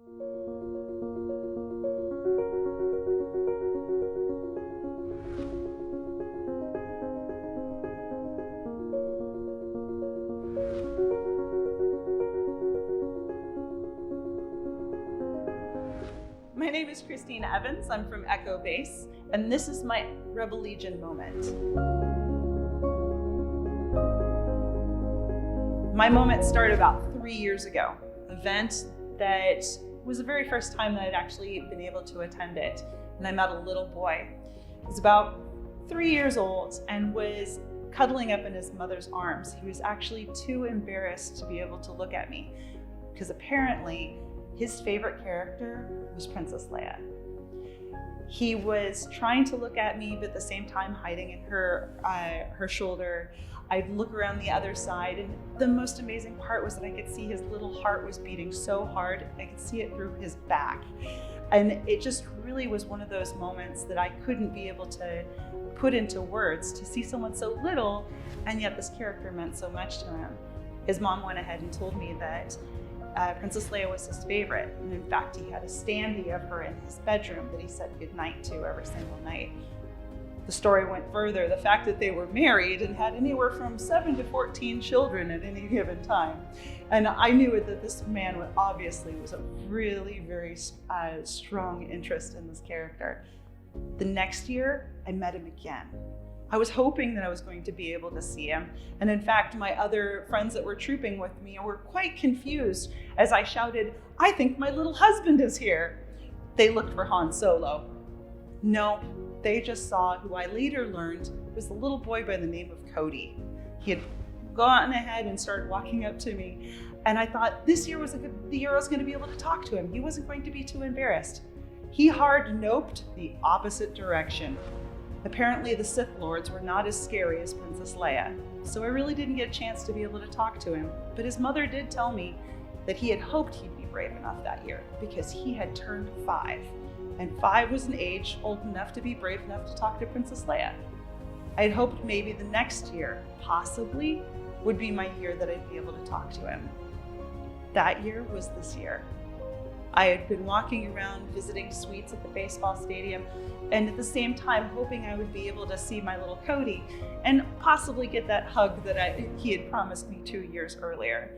My name is Christine Evans. I'm from Echo Base, and this is my Rebel Legion moment. My moment started about 3 years ago, an event that was the very first time that I'd actually been able to attend it, and I met a little boy. He was about 3 years old and was cuddling up in his mother's arms. He was actually too embarrassed to be able to look at me, because apparently his favorite character was Princess Leia. He was trying to look at me, but at the same time hiding in her shoulder. I'd look around the other side, and the most amazing part was that I could see his little heart was beating so hard, I could see it through his back. And it just really was one of those moments that I couldn't be able to put into words, to see someone so little, and yet this character meant so much to him. His mom went ahead and told me that Princess Leia was his favorite, and in fact he had a standee of her in his bedroom that he said goodnight to every single night. The story went further, the fact that they were married and had anywhere from 7 to 14 children at any given time. And I knew that this man obviously was a really very strong interest in this character. The next year, I met him again. I was hoping that I was going to be able to see him. And in fact, my other friends that were trooping with me were quite confused as I shouted, "I think my little husband is here." They looked for Han Solo. No, they just saw who I later learned was a little boy by the name of Cody. He had gone ahead and started walking up to me. And I thought this year was the year I was going to be able to talk to him. He wasn't going to be too embarrassed. He hard-noped the opposite direction. Apparently the Sith Lords were not as scary as Princess Leia, so I really didn't get a chance to be able to talk to him. But his mother did tell me that he had hoped he'd be brave enough that year because he had turned 5. And 5 was an age old enough to be brave enough to talk to Princess Leia. I had hoped maybe the next year, possibly, would be my year that I'd be able to talk to him. That year was this year. I had been walking around visiting suites at the baseball stadium, and at the same time hoping I would be able to see my little Cody and possibly get that hug that he had promised me 2 years earlier.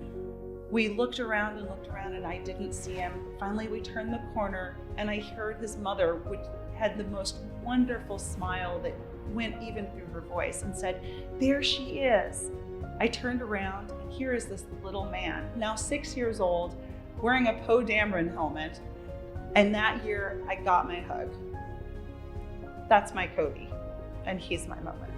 We looked around and I didn't see him. Finally, we turned the corner and I heard his mother, which had the most wonderful smile that went even through her voice, and said, "There she is." I turned around and here is this little man, now 6 years old, wearing a Poe Dameron helmet, and that year I got my hug. That's my Cody, and he's my moment.